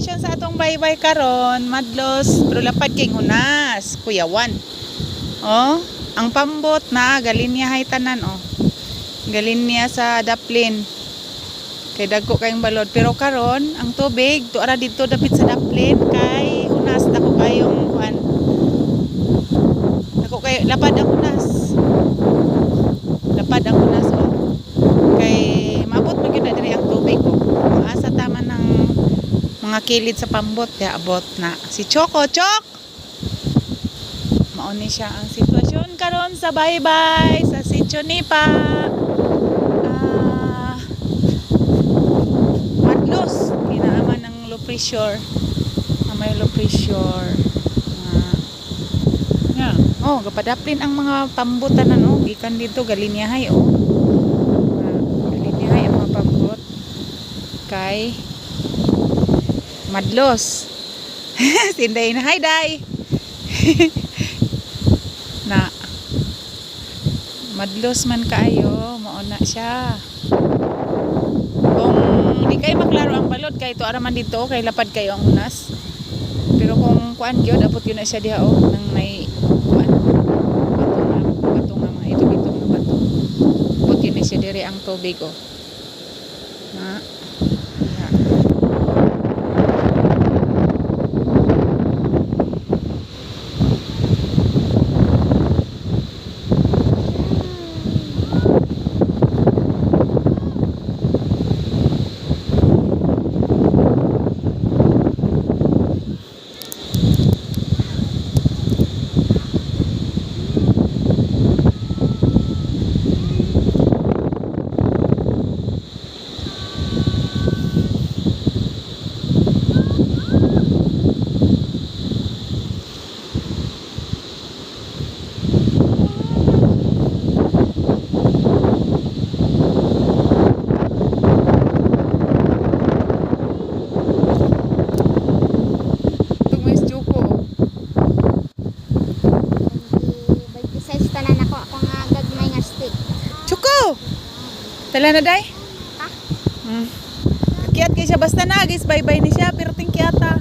sitwasyon sa atong baybay karon, madlos, pero lapad kay hunas, kuyawan. Oh, ang pambot na galin niya hay tanan oh. Galin niya sa daplin. Kay dagko kayong balod, pero karon ang tubig tuara dito dapit sa daplin kay hunas dako kayong kuan. Dako kay lapad ang hunas. Lapad ang hunas oh. Kay maabot man gyud na diri ang tubig oh. Asa tama ng mga kilid sa pambot ya abot na si Choco Chok. Mao ni siya ang sitwasyon karon sa baybay sa Sitio Nipa. Madlos kinaaman ng low pressure. May low pressure. Yeah. Oh, gapadaplin ang mga pambutan ano, gikan dito galinyahay oh. Galinyahay ang mga pambot. Kay madlos. Sinday na, hi day. Na madlos man kaayo, mauna siya. Kung hindi kayo maklaro ang balod kay to araman dito kay lapad kayo ang hunas. Pero kung kuan gyud abot yun na siya diha oh nang may kuan bato nga mga itong na bato. Abot yun na siya dire ang tubig oh. Na tala na day? Ha? Kiat kay siya basta nagis bye-bye ni siya pero tingkiata.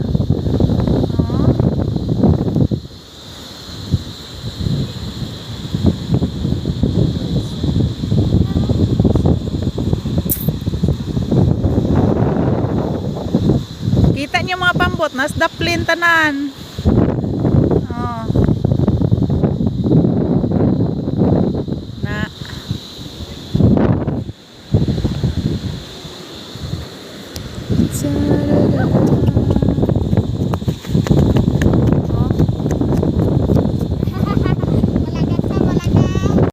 Kita niyo mga pambot nas daplin tanan. Oh. Na